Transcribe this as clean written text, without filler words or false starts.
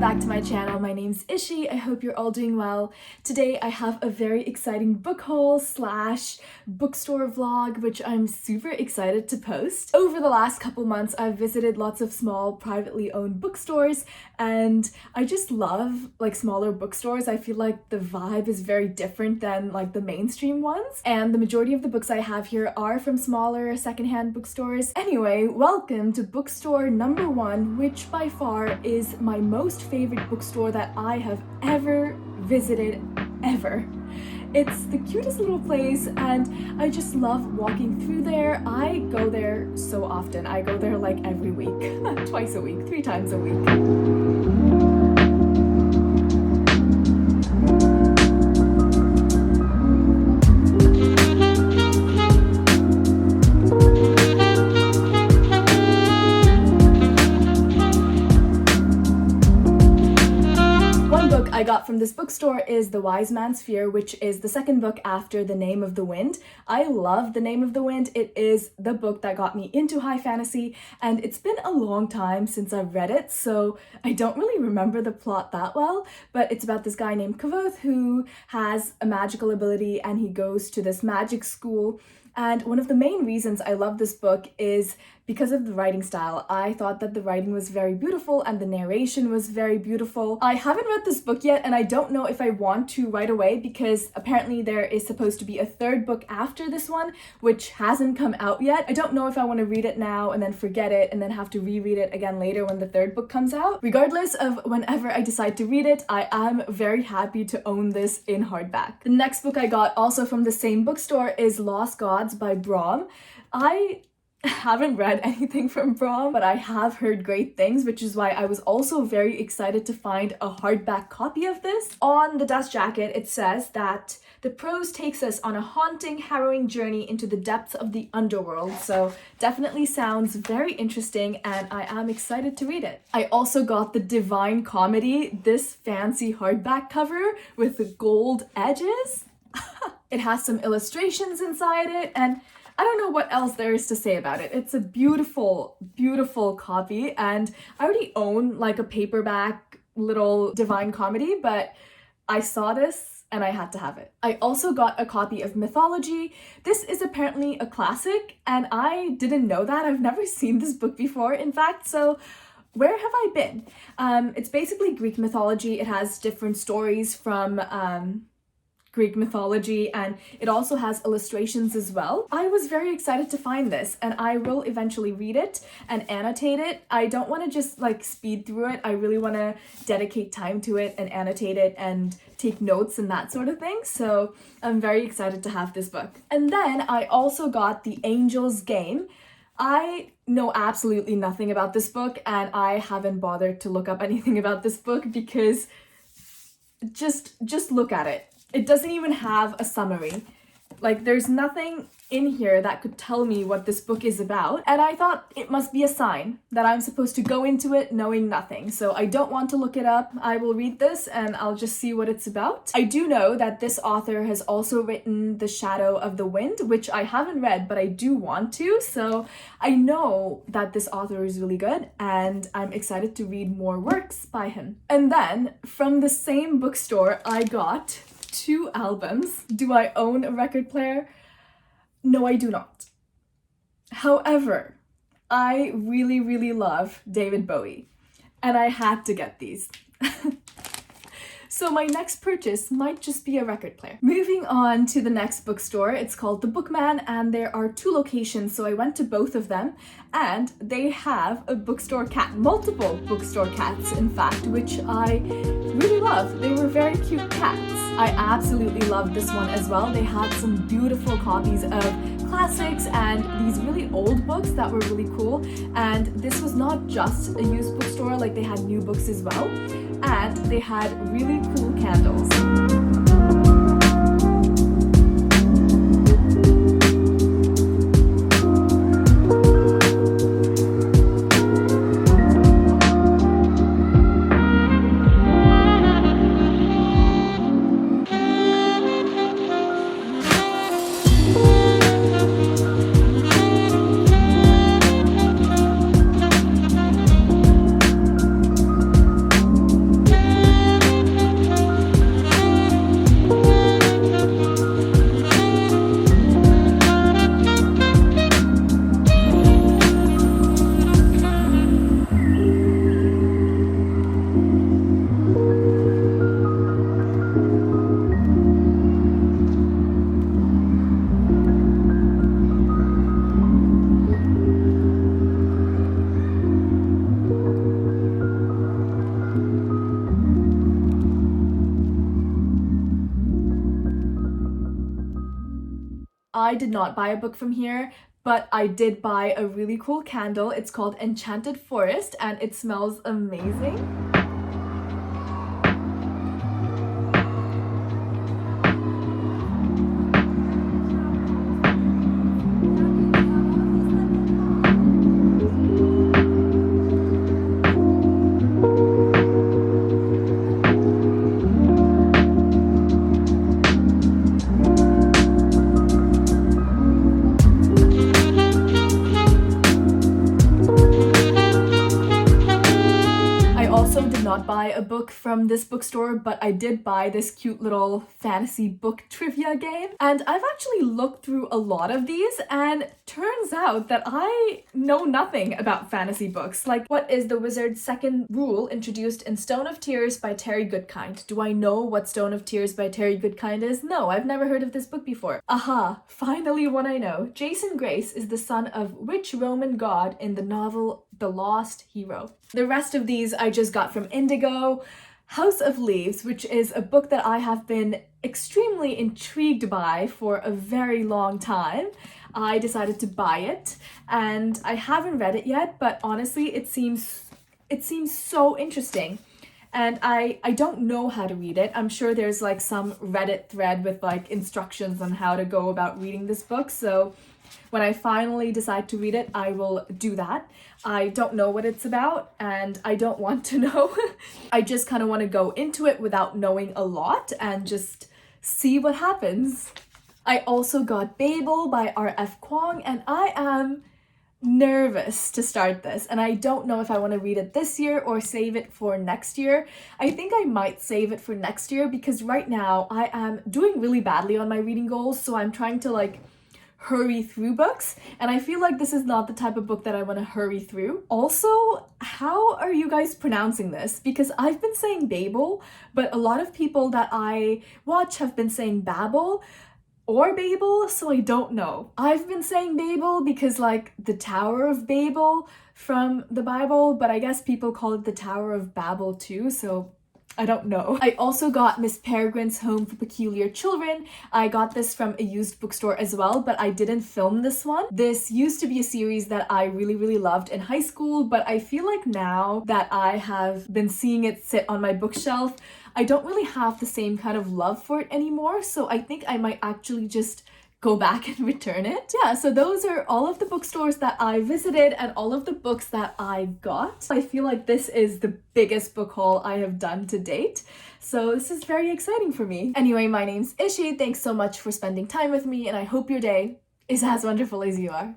back to my channel. My name's Ishi. I hope you're all doing well. Today I have a very exciting book haul slash bookstore vlog, which I'm super excited to post. Over the last couple months, I've visited lots of small privately owned bookstores, and I just love smaller bookstores. I feel like the vibe is very different than the mainstream ones, and the majority of the books I have here are from smaller secondhand bookstores. Anyway, welcome to bookstore number 1, which by far is my most favorite bookstore that I have ever visited, ever. It's the cutest little place and I just love walking through there. I go there so often. I go there every week, twice a week, 3 times a week. I got from this bookstore is The Wise Man's Fear, which is the second book after The Name of the Wind. I love The Name of the Wind. It is the book that got me into high fantasy, and it's been a long time since I've read it, so I don't really remember the plot that well, but it's about this guy named Kavoth who has a magical ability and he goes to this magic school. And one of the main reasons I love this book is because of the writing style. I thought that the writing was very beautiful and the narration was very beautiful. I haven't read this book yet and I don't know if I want to right away because apparently there is supposed to be a third book after this one, which hasn't come out yet. I don't know if I want to read it now and then forget it and then have to reread it again later when the third book comes out. Regardless of whenever I decide to read it, I am very happy to own this in hardback. The next book I got also from the same bookstore is Lost Gods by Brom. I haven't read anything from Brom, but I have heard great things, which is why I was also very excited to find a hardback copy of this. On the dust jacket, it says that the prose takes us on a haunting, harrowing journey into the depths of the underworld, so definitely sounds very interesting and I am excited to read it. I also got the Divine Comedy, this fancy hardback cover with the gold edges. It has some illustrations inside it, and I don't know what else there is to say about it. It's a beautiful, beautiful copy, and I already own a paperback little Divine Comedy, but I saw this and I had to have it. I also got a copy of Mythology. This is apparently a classic, and I didn't know that. I've never seen this book before, in fact, so where have I been? It's basically Greek mythology. It has different stories from Greek mythology, and it also has illustrations as well. I was very excited to find this, and I will eventually read it and annotate it. I don't want to just speed through it. I really want to dedicate time to it and annotate it and take notes and that sort of thing. So I'm very excited to have this book. And then I also got The Angel's Game. I know absolutely nothing about this book, and I haven't bothered to look up anything about this book because just look at it. It doesn't even have a summary. There's nothing in here that could tell me what this book is about, and I thought it must be a sign that I'm supposed to go into it knowing nothing. So I don't want to look it up. I will read this and I'll just see what it's about. I do know that this author has also written The Shadow of the Wind, which I haven't read, but I do want to. So I know that this author is really good and I'm excited to read more works by him. And then from the same bookstore, I got 2 albums. Do I own a record player? No, I do not. However, I really, really love David Bowie, and I had to get these. So my next purchase might just be a record player. Moving on to the next bookstore, it's called The Bookman, and there are 2 locations, so I went to both of them, and they have a bookstore cat, multiple bookstore cats, in fact, which I really love. They were very cute cats. I absolutely loved this one as well. They had some beautiful copies of classics and these really old books that were really cool. And this was not just a used bookstore, they had new books as well. And they had really cool candles. I did not buy a book from here, but I did buy a really cool candle. It's called Enchanted Forest and it smells amazing. Also did not buy a book from this bookstore, but I did buy this cute little fantasy book trivia game. And I've actually looked through a lot of these and turns out that I know nothing about fantasy books. Like, what is the wizard's second rule introduced in Stone of Tears by Terry Goodkind? Do I know what Stone of Tears by Terry Goodkind is? No, I've never heard of this book before. Aha, finally one I know. Jason Grace is the son of which Roman god in the novel The Lost Hero? The rest of these I just got from Indigo. House of Leaves, which is a book that I have been extremely intrigued by for a very long time. I decided to buy it and I haven't read it yet, but honestly it seems so interesting. And I don't know how to read it. I'm sure there's like some Reddit thread with like instructions on how to go about reading this book. So when I finally decide to read it, I will do that. I don't know what it's about and I don't want to know. I just kind of want to go into it without knowing a lot and just see what happens. I also got Babel by R.F. Kuang and I am nervous to start this and I don't know if I want to read it this year or save it for next year. I think I might save it for next year because right now I am doing really badly on my reading goals, so I'm trying to like hurry through books and I feel like this is not the type of book that I want to hurry through. Also, how are you guys pronouncing this? Because I've been saying Babel, but a lot of people that I watch have been saying Babel or Babel, so I don't know. I've been saying Babel because like the Tower of Babel from the Bible, but I guess people call it the Tower of Babel too, so I don't know. I also got Miss Peregrine's Home for Peculiar Children. I got this from a used bookstore as well, but I didn't film this one. This used to be a series that I really loved in high school, but I feel like now that I have been seeing it sit on my bookshelf, I don't really have the same kind of love for it anymore, so I think I might actually just go back and return it. Yeah, so those are all of the bookstores that I visited and all of the books that I got. I feel like this is the biggest book haul I have done to date, so this is very exciting for me. Anyway, my name's Ishi. Thanks so much for spending time with me and I hope your day is as wonderful as you are.